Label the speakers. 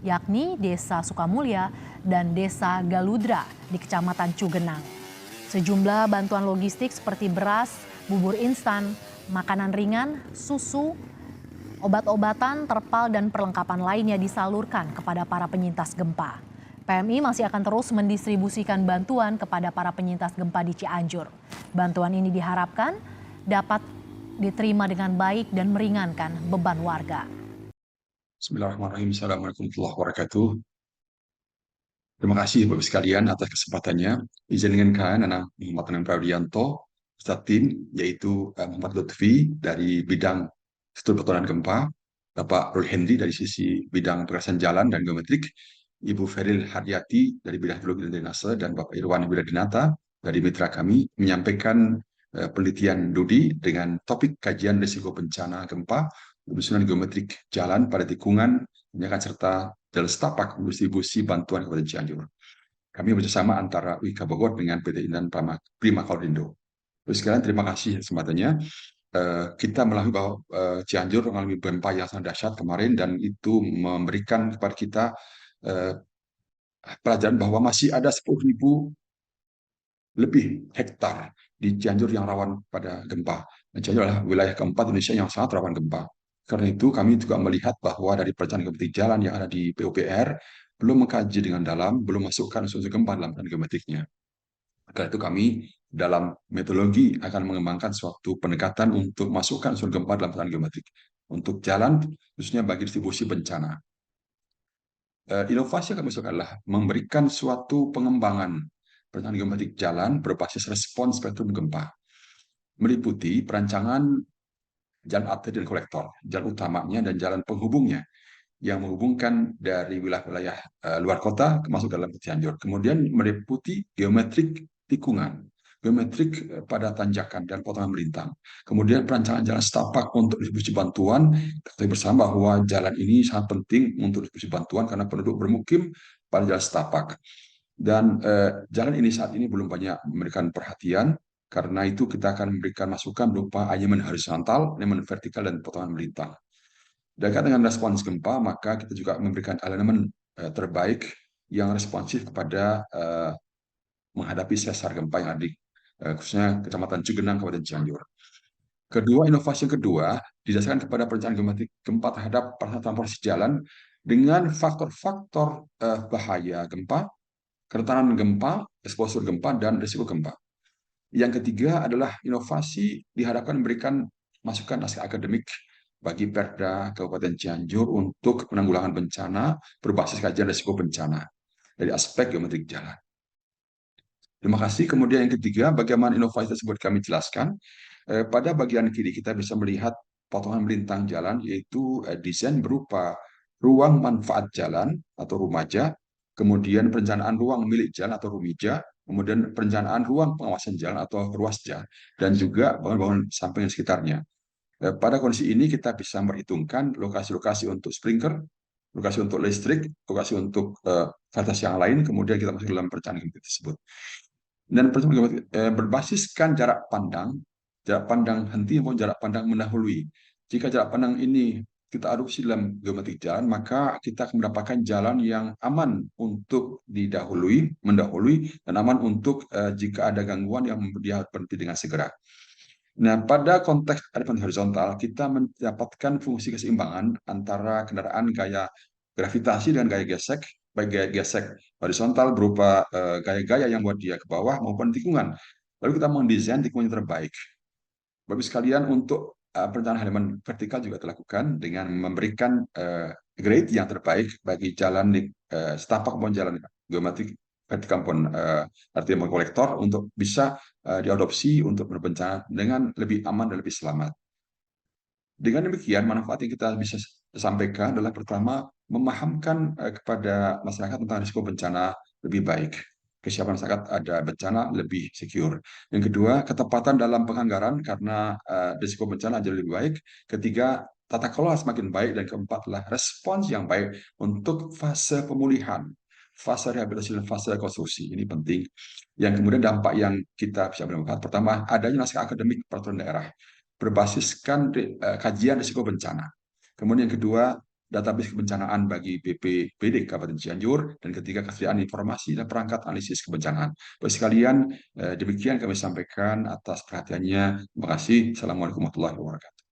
Speaker 1: yakni Desa Sukamulya dan Desa Galudra di Kecamatan Cugenang. Sejumlah bantuan logistik seperti beras, bubur instan, makanan ringan, susu, obat-obatan, terpal, dan perlengkapan lainnya disalurkan kepada para penyintas gempa. PMI masih akan terus mendistribusikan bantuan kepada para penyintas gempa di Cianjur. Bantuan ini diharapkan dapat diterima dengan baik dan meringankan beban warga.
Speaker 2: Bismillahirrahmanirrahim. Assalamualaikum warahmatullahi wabarakatuh. Terima kasih Bapak sekalian atas kesempatannya. Izinkan Anak Muhammad Anang Prawidianto, serta tim, yaitu Muhammad Lutfi dari bidang struktur pertolongan gempa, Bapak Rul Hendy dari sisi bidang pengerasan jalan dan geometrik, Ibu Feril Haryati dari bidang geologi dan drainase, dan Bapak Irwan Wiradinata dari mitra kami menyampaikan penelitian Dudi dengan topik kajian risiko bencana gempa, penyusunan geometrik jalan pada tikungan, serta dalam setapak distribusi bantuan kepada Cianjur. Kami bekerjasama antara Wika Bogor dengan PT Indan Prima Kaudindo. Terus sekarang terima kasih kesempatannya. Kita melalui bahwa Cianjur mengalami gempa yang sangat dahsyat kemarin, dan itu memberikan kepada kita pelajaran bahwa masih ada 10.000 lebih hektar di Cianjur yang rawan pada gempa. Dan Cianjur adalah wilayah keempat Indonesia yang sangat rawan gempa. Karena itu kami juga melihat bahwa dari perencanaan geometrik jalan yang ada di PUPR belum mengkaji dengan dalam, belum masukkan unsur gempa dalam perencanaan geometriknya. Karena itu kami dalam metodologi akan mengembangkan suatu pendekatan untuk masukkan unsur gempa dalam perencanaan geometrik untuk jalan, khususnya bagi distribusi bencana. Inovasi yang kami masukkan adalah memberikan suatu pengembangan perencanaan geometrik jalan berbasis respons spektrum gempa, meliputi perancangan jalan arteri dan kolektor, jalan utamanya dan jalan penghubungnya yang menghubungkan dari wilayah-wilayah luar kota masuk dalam Cianjur. Kemudian meliputi geometrik tikungan, geometrik pada tanjakan dan potongan melintang. Kemudian perancangan jalan setapak untuk distribusi bantuan. Kita bersama bahwa jalan ini sangat penting untuk distribusi bantuan karena penduduk bermukim pada jalan setapak. Dan jalan ini saat ini belum banyak memberikan perhatian. Karena itu kita akan memberikan masukan berupa alignment horizontal, alignment vertikal, dan potongan melintang. Dekat dengan respons gempa, maka kita juga memberikan elemen terbaik yang responsif kepada menghadapi sesar gempa yang ada di khususnya Kecamatan Cugenang, Kabupaten Cianjur. Inovasi yang kedua didasarkan kepada perencanaan geometrik gempa terhadap transportasi jalan dengan faktor-faktor bahaya gempa, kerentanan gempa, eksposur gempa, dan risiko gempa. Yang ketiga adalah inovasi diharapkan memberikan masukan naskah akademik bagi Perda Kabupaten Cianjur untuk penanggulangan bencana berbasis kajian risiko bencana dari aspek geometrik jalan. Terima kasih. Kemudian yang ketiga, bagaimana inovasi tersebut kami jelaskan. Pada bagian kiri kita bisa melihat potongan melintang jalan, yaitu desain berupa ruang manfaat jalan atau rumaja, kemudian perencanaan ruang milik jalan atau rumija, kemudian perencanaan ruang pengawasan jalan atau ruasja, dan juga bangunan-bangunan samping di sekitarnya. Pada kondisi ini kita bisa memperhitungkan lokasi-lokasi untuk sprinkler, lokasi untuk listrik, lokasi untuk fasilitas yang lain, kemudian kita masuk dalam perencanaan tersebut. Dan berbasiskan jarak pandang henti maupun jarak pandang mendahului. Jika jarak pandang ini kita adopsi dalam geometrik jalan, maka kita akan mendapatkan jalan yang aman untuk mendahului, dan aman untuk jika ada gangguan yang dia berhenti dengan segera. Nah, pada konteks alignment horizontal, kita mendapatkan fungsi keseimbangan antara kendaraan gaya gravitasi dengan gaya gesek, baik gaya gesek horizontal berupa gaya-gaya yang buat dia ke bawah maupun tikungan. Lalu kita mendesain tikungan yang terbaik. Bapak sekalian, untuk perencanaan halaman vertikal juga dilakukan dengan memberikan grade yang terbaik bagi jalan di setapak maupun jalan geometrik vertikal maupun artinya kolektor untuk bisa diadopsi untuk berbencana dengan lebih aman dan lebih selamat. Dengan demikian, manfaat yang kita bisa sampaikan adalah pertama, memahamkan kepada masyarakat tentang risiko bencana lebih baik. Kesiapan masyarakat ada bencana lebih secure. Yang kedua, ketepatan dalam penganggaran karena risiko bencana jauh lebih baik. Ketiga, tata kelola semakin baik. Dan keempat adalah respons yang baik untuk fase pemulihan, fase rehabilitasi, dan fase rekonstruksi. Ini penting. Yang kemudian dampak yang kita bisa menemukan, pertama, adanya naskah akademik peraturan daerah berbasiskan kajian risiko bencana. Kemudian yang kedua, database kebencanaan bagi BPBD Kabupaten Cianjur, dan ketiga kesediaan informasi dan perangkat analisis kebencanaan. Bapak sekalian, demikian kami sampaikan atas perhatiannya. Terima kasih. Assalamualaikum warahmatullahi wabarakatuh.